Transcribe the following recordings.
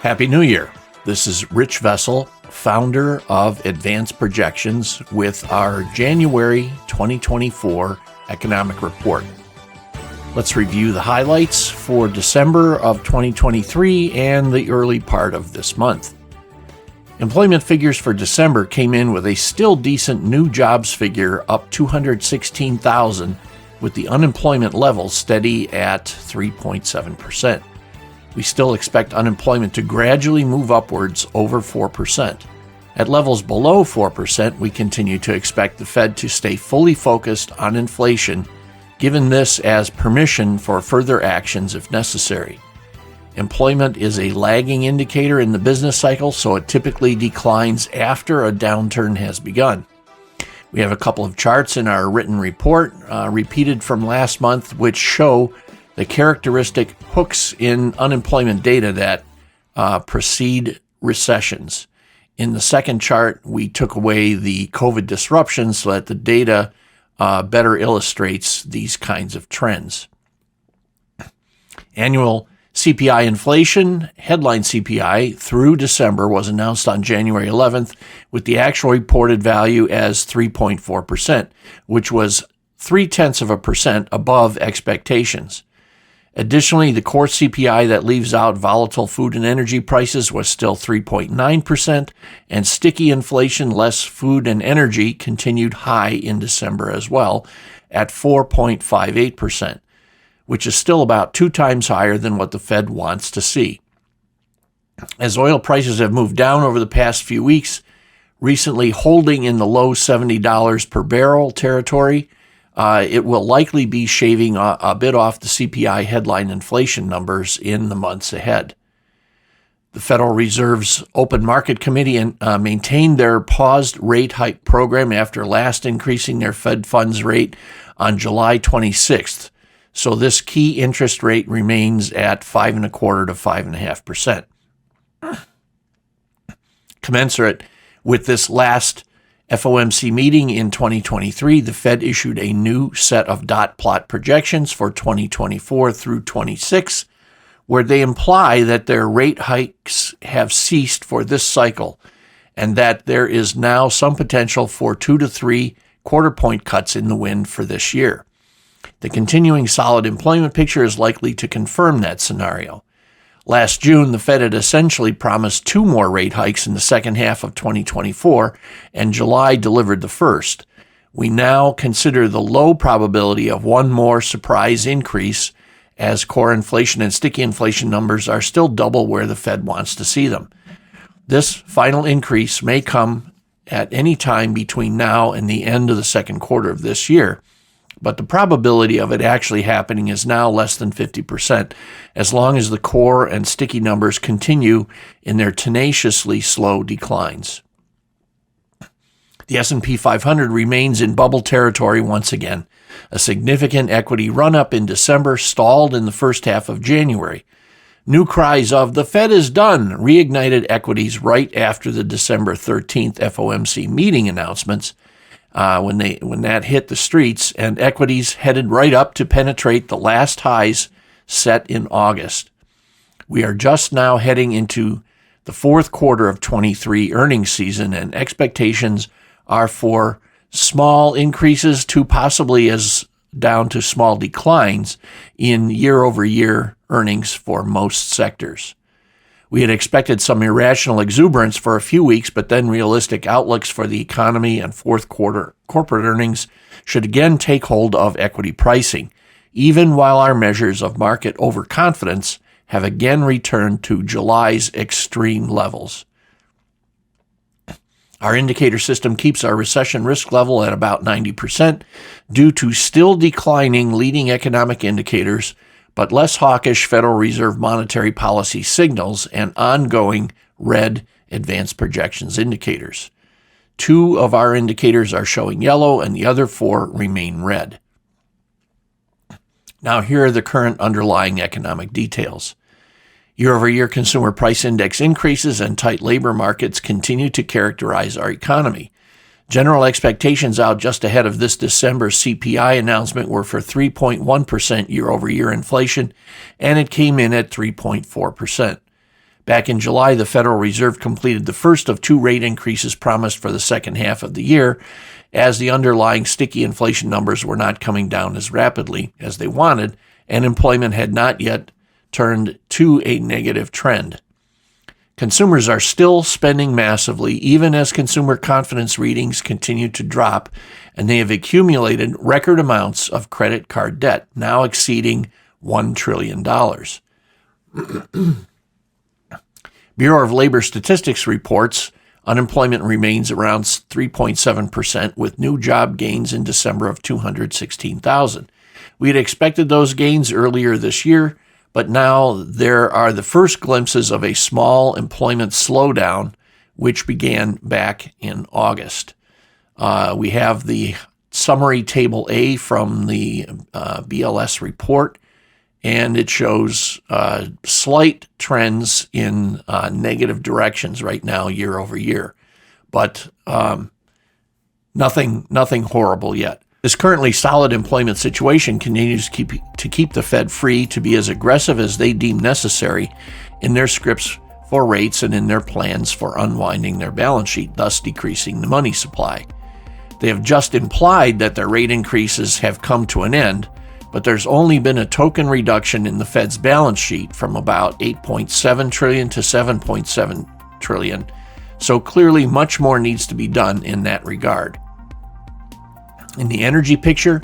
Happy New Year. This is Rich Vessel, founder of Advanced Projections, with our January 2024 economic report. Let's review the highlights for December of 2023 and the early part of this month. Employment figures for December came in with a still decent new jobs figure up 216,000, with the unemployment level steady at 3.7%. We still expect unemployment to gradually move upwards over 4%. At levels below 4%, we continue to expect the Fed to stay fully focused on inflation, given this as permission for further actions if necessary. Employment is a lagging indicator in the business cycle, so it typically declines after a downturn has begun. We have a couple of charts in our written report, repeated from last month, which show the characteristic hooks in unemployment data that precede recessions. In the second chart, we took away the COVID disruption so that the data better illustrates these kinds of trends. Annual CPI inflation, headline CPI, through December was announced on January 11th, with the actual reported value as 3.4%, which was 0.3% above expectations. Additionally, the core CPI that leaves out volatile food and energy prices was still 3.9%, and sticky inflation less food and energy continued high in December as well at 4.58%, which is still about 2 times higher than what the Fed wants to see. As oil prices have moved down over the past few weeks, recently holding in the low $70 per barrel territory, it will likely be shaving a bit off the CPI headline inflation numbers in the months ahead. The Federal Reserve's Open Market Committee maintained their paused rate hike program after last increasing their Fed funds rate on July 26th. So this key interest rate remains at 5.25% to 5.5%. Commensurate with this last FOMC meeting in 2023, the Fed issued a new set of dot plot projections for 2024 through 26, where they imply that their rate hikes have ceased for this cycle and that there is now some potential for 2 to 3 quarter-point cuts in the wind for this year. The continuing solid employment picture is likely to confirm that scenario. Last June, the Fed had essentially promised 2 more rate hikes in the second half of 2024, and July delivered the first. We now consider the low probability of 1 more surprise increase, as core inflation and sticky inflation numbers are still double where the Fed wants to see them. This final increase may come at any time between now and the end of the second quarter of this year, but the probability of it actually happening is now less than 50%, as long as the core and sticky numbers continue in their tenaciously slow declines. The S&P 500 remains in bubble territory once again. A significant equity run-up in December stalled in the first half of January. New cries of "the Fed is done" reignited equities right after the December 13th FOMC meeting announcements, when that hit the streets, and equities headed right up to penetrate the last highs set in August. We are just now heading into the fourth quarter of 23 earnings season, and expectations are for small increases to possibly as down to small declines in year-over-year earnings for most sectors. We had expected some irrational exuberance for a few weeks, but then realistic outlooks for the economy and fourth quarter corporate earnings should again take hold of equity pricing, even while our measures of market overconfidence have again returned to July's extreme levels. Our indicator system keeps our recession risk level at about 90% due to still declining leading economic indicators, but less hawkish Federal Reserve monetary policy signals and ongoing red advanced projections indicators. 2 of our indicators are showing yellow and the other 4 remain red. Now here are the current underlying economic details. Year-over-year consumer price index increases and tight labor markets continue to characterize our economy. General expectations out just ahead of this December CPI announcement were for 3.1% year-over-year inflation, and it came in at 3.4%. Back in July, the Federal Reserve completed the first of 2 rate increases promised for the second half of the year, as the underlying sticky inflation numbers were not coming down as rapidly as they wanted, and employment had not yet turned to a negative trend. Consumers are still spending massively, even as consumer confidence readings continue to drop, and they have accumulated record amounts of credit card debt, now exceeding $1 trillion. Bureau of Labor Statistics reports unemployment remains around 3.7%, with new job gains in December of 216,000. We had expected those gains earlier this year, but now there are the first glimpses of a small employment slowdown, which began back in August. We have the summary table A from the BLS report, and it shows slight trends in negative directions right now, year over year, but nothing horrible yet. This currently solid employment situation continues to keep the Fed free to be as aggressive as they deem necessary in their scripts for rates and in their plans for unwinding their balance sheet, thus decreasing the money supply. They have just implied that their rate increases have come to an end, but there's only been a token reduction in the Fed's balance sheet from about $8.7 trillion to $7.7 trillion, so clearly much more needs to be done in that regard. In the energy picture,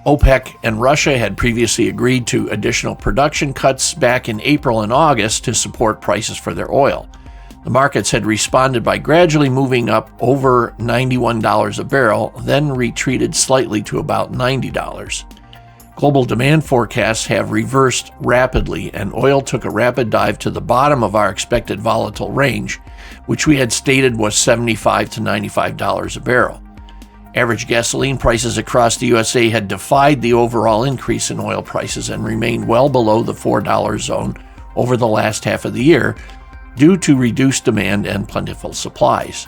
OPEC and Russia had previously agreed to additional production cuts back in April and August to support prices for their oil. The markets had responded by gradually moving up over $91 a barrel, then retreated slightly to about $90. Global demand forecasts have reversed rapidly, and oil took a rapid dive to the bottom of our expected volatile range, which we had stated was $75 to $95 a barrel. Average gasoline prices across the USA had defied the overall increase in oil prices and remained well below the $4 zone over the last half of the year due to reduced demand and plentiful supplies.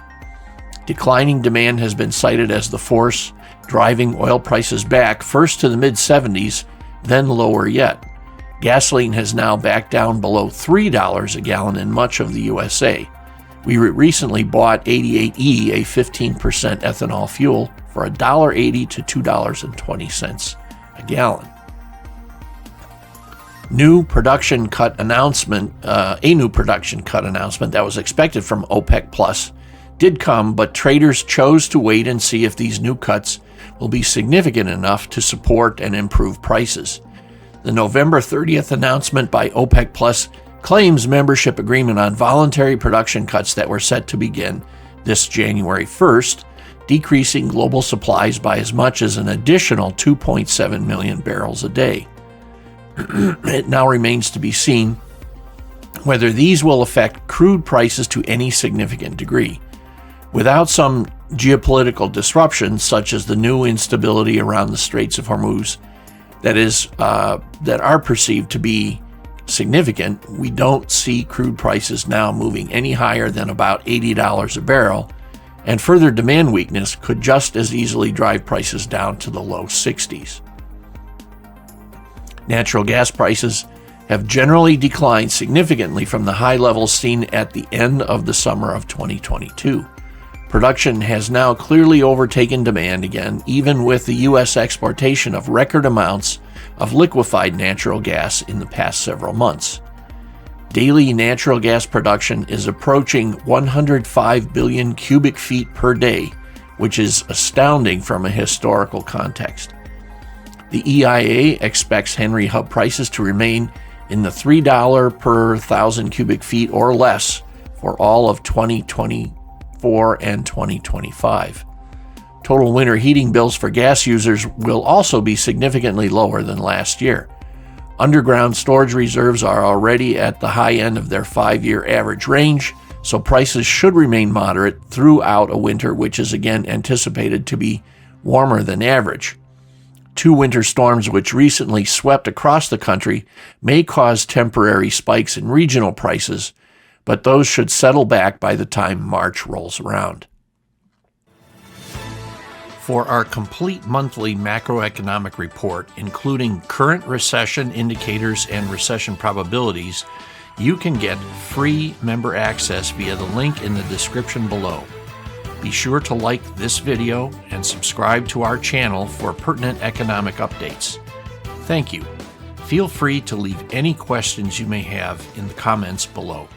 Declining demand has been cited as the force driving oil prices back first to the mid-70s, then lower yet. Gasoline has now backed down below $3 a gallon in much of the USA. We recently bought 88E, a 15% ethanol fuel, for $1.80 to $2.20 a gallon. A new production cut announcement that was expected from OPEC Plus did come, but traders chose to wait and see if these new cuts will be significant enough to support and improve prices. The November 30th announcement by OPEC Plus claims membership agreement on voluntary production cuts that were set to begin this January 1st, decreasing global supplies by as much as an additional 2.7 million barrels a day. It now remains to be seen whether these will affect crude prices to any significant degree. Without some geopolitical disruptions, such as the new instability around the Straits of Hormuz, that are perceived to be significant, we don't see crude prices now moving any higher than about $80 a barrel, and further demand weakness could just as easily drive prices down to the low 60s. Natural gas prices have generally declined significantly from the high levels seen at the end of the summer of 2022. Production has now clearly overtaken demand again, even with the U.S. exportation of record amounts of liquefied natural gas in the past several months. Daily natural gas production is approaching 105 billion cubic feet per day, which is astounding from a historical context. The EIA expects Henry Hub prices to remain in the $3 per thousand cubic feet or less for all of 2024 and 2025. Total winter heating bills for gas users will also be significantly lower than last year. Underground storage reserves are already at the high end of their 5-year average range, so prices should remain moderate throughout a winter which is again anticipated to be warmer than average. 2 winter storms which recently swept across the country may cause temporary spikes in regional prices, but those should settle back by the time March rolls around. For our complete monthly macroeconomic report, including current recession indicators and recession probabilities, You can get free member access via the link in the description below. Be sure to like this video and subscribe to our channel for pertinent economic updates. Thank you. Feel free to leave any questions you may have in the comments below.